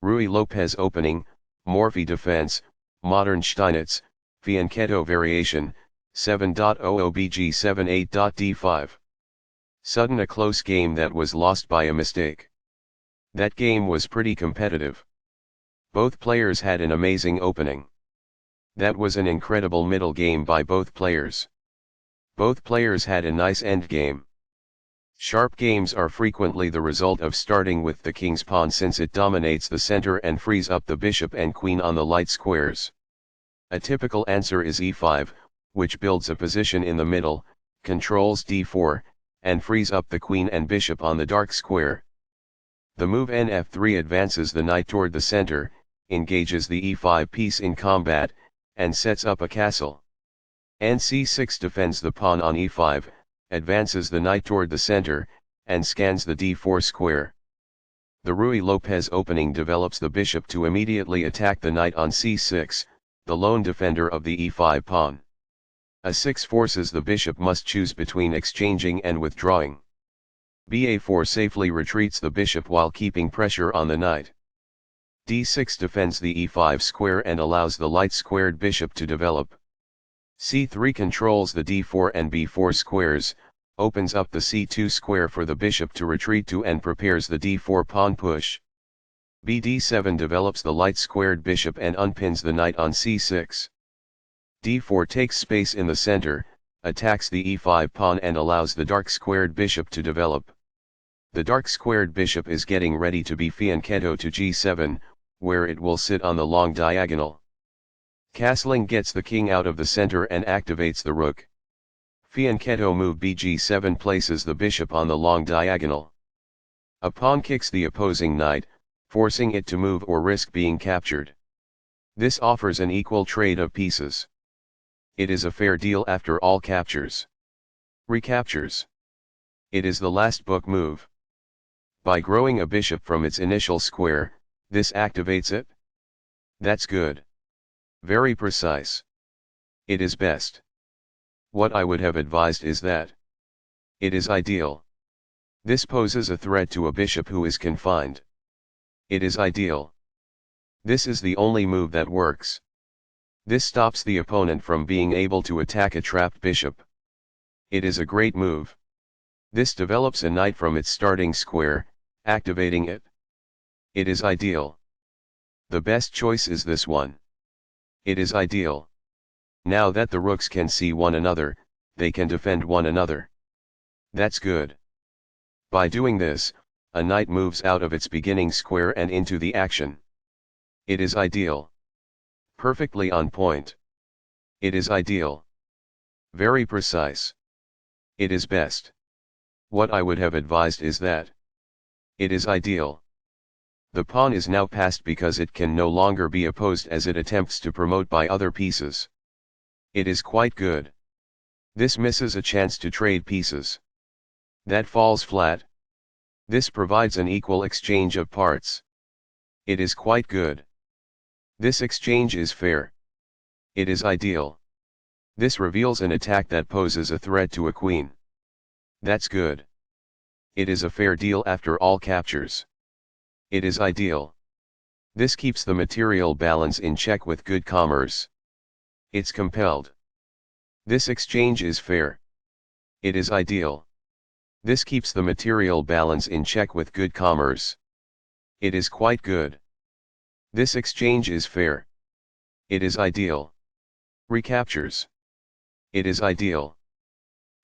Ruy Lopez opening, Morphy defense, modern Steinitz, Fianchetto variation, 7.00 bg7 8.d5. Sudden a close game that was lost by a mistake. That game was pretty competitive. Both players had an amazing opening. That was an incredible middle game by both players. Both players had a nice end game. Sharp games are frequently the result of starting with the king's pawn since it dominates the center and frees up the bishop and queen on the light squares. A typical answer is e5, which builds a position in the middle, controls d4, and frees up the queen and bishop on the dark square. The move nf3 advances the knight toward the center, engages the e5 piece in combat, and sets up a castle. nc6 defends the pawn on e5, advances the knight toward the center, and scans the d4 square. The Ruy Lopez opening develops the bishop to immediately attack the knight on c6, the lone defender of the e5 pawn. a6 forces the bishop must choose between exchanging and withdrawing. ba4 safely retreats the bishop while keeping pressure on the knight. d6 defends the e5 square and allows the light-squared bishop to develop. c3 controls the d4 and b4 squares, opens up the c2 square for the bishop to retreat to and prepares the d4 pawn push. bd7 develops the light-squared bishop and unpins the knight on c6. d4 takes space in the center, attacks the e5 pawn and allows the dark-squared bishop to develop. The dark-squared bishop is getting ready to be fianchetto to g7, where it will sit on the long diagonal. Castling gets the king out of the center and activates the rook. Fianchetto move bg7 places the bishop on the long diagonal. A pawn kicks the opposing knight, forcing it to move or risk being captured. This offers an equal trade of pieces. It is a fair deal after all captures. Recaptures. It is the last book move. By growing a bishop from its initial square, this activates it. That's good. Very precise. It is best. What I would have advised is that it is ideal. This poses a threat to a bishop who is confined. It is ideal. This is the only move that works. This stops the opponent from being able to attack a trapped bishop. It is a great move. This develops a knight from its starting square, activating it. It is ideal. The best choice is this one. It is ideal. Now that the rooks can see one another, they can defend one another. That's good. By doing this, a knight moves out of its beginning square and into the action. It is ideal. Perfectly on point. It is ideal. Very precise. It is best. What I would have advised is that it is ideal. The pawn is now passed because it can no longer be opposed as it attempts to promote by other pieces. It is quite good. This misses a chance to trade pieces. That falls flat. This provides an equal exchange of parts. It is quite good. This exchange is fair. It is ideal. This reveals an attack that poses a threat to a queen. That's good. It is a fair deal after all captures. It is ideal. This keeps the material balance in check with good commerce. It's compelled. This exchange is fair. It is ideal. This keeps the material balance in check with good commerce. It is quite good. This exchange is fair. It is ideal. Recaptures. It is ideal.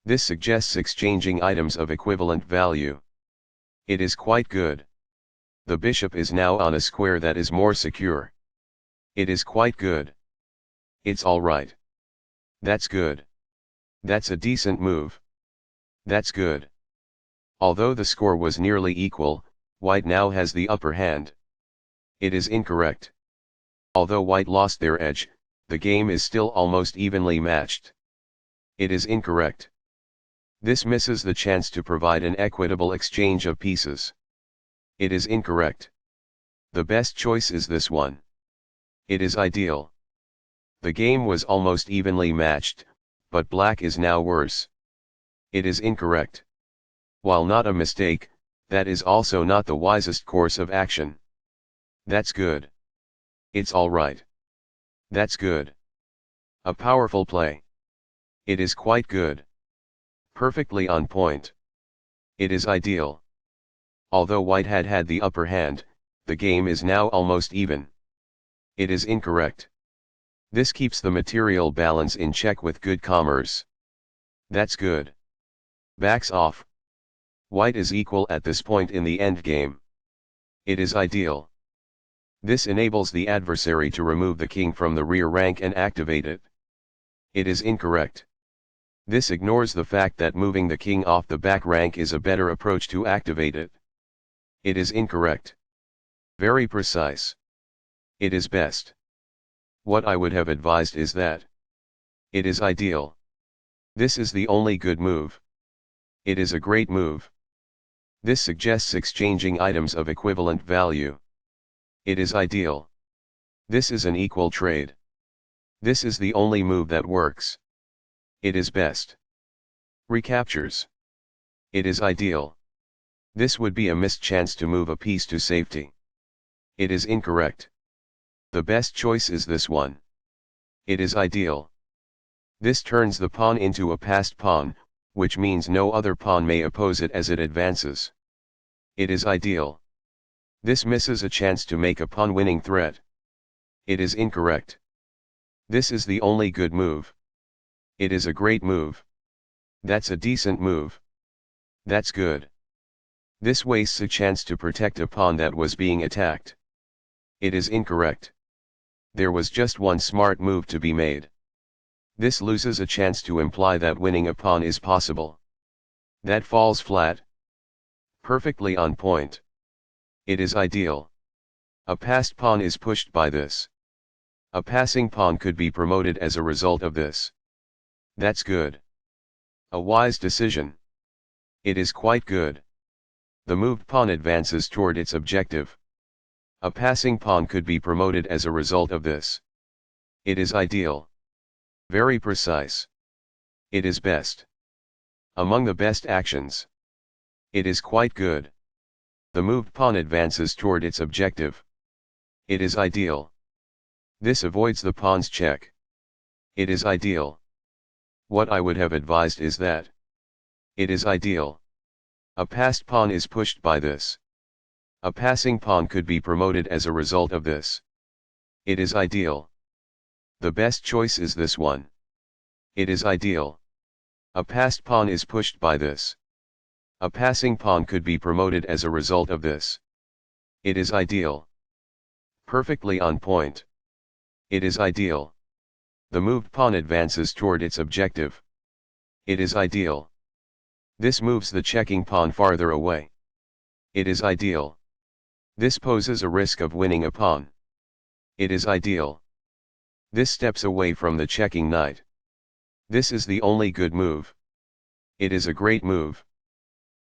This suggests exchanging items of equivalent value. It is quite good. The bishop is now on a square that is more secure. It is quite good. It's all right. That's good. That's a decent move. That's good. Although the score was nearly equal, white now has the upper hand. It is incorrect. Although white lost their edge, the game is still almost evenly matched. It is incorrect. This misses the chance to provide an equitable exchange of pieces. It is incorrect. The best choice is this one. It is ideal. The game was almost evenly matched, but black is now worse. It is incorrect. While not a mistake, that is also not the wisest course of action. That's good. It's alright. That's good. A powerful play. It is quite good. Perfectly on point. It is ideal. Although white had the upper hand, the game is now almost even. It is incorrect. This keeps the material balance in check with good commerce. That's good. Backs off. White is equal at this point in the endgame. It is ideal. This enables the adversary to remove the king from the rear rank and activate it. It is incorrect. This ignores the fact that moving the king off the back rank is a better approach to activate it. It is incorrect. Very precise. It is best. What I would have advised is that. It is ideal. This is the only good move. It is a great move. This suggests exchanging items of equivalent value. It is ideal. This is an equal trade. This is the only move that works. It is best. Recaptures. It is ideal. This would be a missed chance to move a piece to safety. It is incorrect. The best choice is this one. It is ideal. This turns the pawn into a passed pawn, which means no other pawn may oppose it as it advances. It is ideal. This misses a chance to make a pawn-winning threat. It is incorrect. This is the only good move. It is a great move. That's a decent move. That's good. This wastes a chance to protect a pawn that was being attacked. It is incorrect. There was just one smart move to be made. This loses a chance to imply that winning a pawn is possible. That falls flat. Perfectly on point. It is ideal. A passed pawn is pushed by this. A passing pawn could be promoted as a result of this. That's good. A wise decision. It is quite good. The moved pawn advances toward its objective. A passing pawn could be promoted as a result of this. It is ideal. Very precise. It is best. Among the best actions. It is quite good. The moved pawn advances toward its objective. It is ideal. This avoids the pawn's check. It is ideal. What I would have advised is that. It is ideal. A passed pawn is pushed by this. A passing pawn could be promoted as a result of this. It is ideal. The best choice is this one. It is ideal. A passed pawn is pushed by this. A passing pawn could be promoted as a result of this. It is ideal. Perfectly on point. It is ideal. The moved pawn advances toward its objective. It is ideal. This moves the checking pawn farther away. It is ideal. This poses a risk of winning a pawn. It is ideal. This steps away from the checking knight. This is the only good move. It is a great move.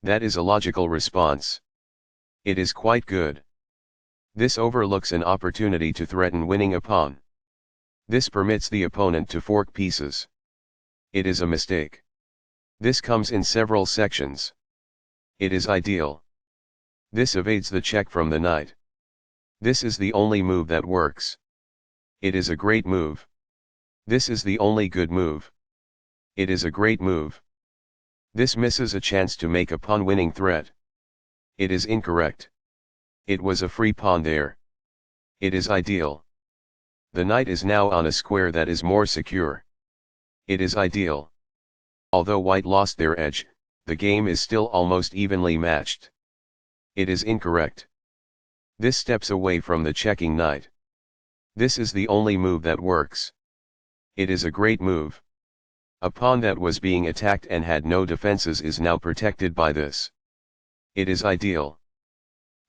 That is a logical response. It is quite good. This overlooks an opportunity to threaten winning a pawn. This permits the opponent to fork pieces. It is a mistake. This comes in several sections. It is ideal. This evades the check from the knight. This is the only move that works. It is a great move. This is the only good move. It is a great move. This misses a chance to make a pawn-winning threat. It is incorrect. It was a free pawn there. It is ideal. The knight is now on a square that is more secure. It is ideal. Although white lost their edge, the game is still almost evenly matched. It is incorrect. This steps away from the checking knight. This is the only move that works. It is a great move. A pawn that was being attacked and had no defenses is now protected by this. It is ideal.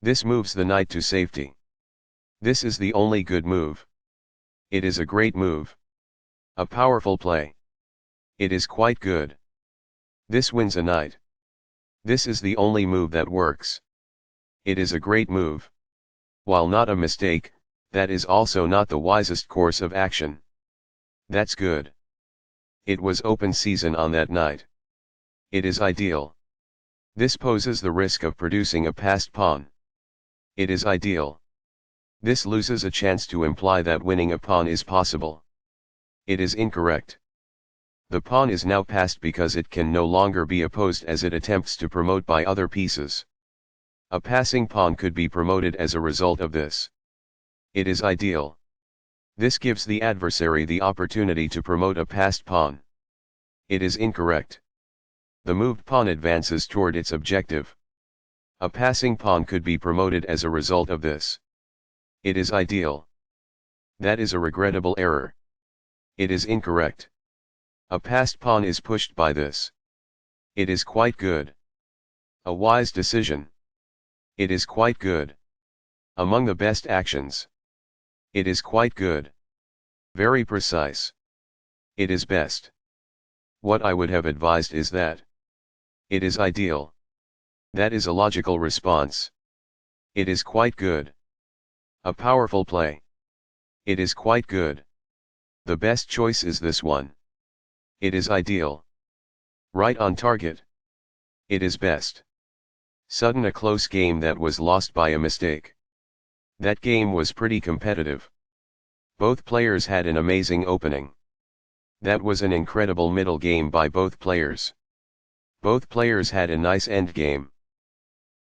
This moves the knight to safety. This is the only good move. It is a great move. A powerful play. It is quite good. This wins a knight. This is the only move that works. It is a great move. While not a mistake, that is also not the wisest course of action. That's good. It was open season on that night. It is ideal. This poses the risk of producing a passed pawn. It is ideal. This loses a chance to imply that winning a pawn is possible. It is incorrect. The pawn is now passed because it can no longer be opposed as it attempts to promote by other pieces. A passing pawn could be promoted as a result of this. It is ideal. This gives the adversary the opportunity to promote a passed pawn. It is incorrect. The moved pawn advances toward its objective. A passing pawn could be promoted as a result of this. It is ideal. That is a regrettable error. It is incorrect. A passed pawn is pushed by this. It is quite good. A wise decision. It is quite good. Among the best actions. It is quite good. Very precise. It is best. What I would have advised is that. It is ideal. That is a logical response. It is quite good. A powerful play. It is quite good. The best choice is this one. It is ideal. Right on target. It is best. Sudden a close game that was lost by a mistake. That game was pretty competitive. Both players had an amazing opening. That was an incredible middle game by both players. Both players had a nice end game.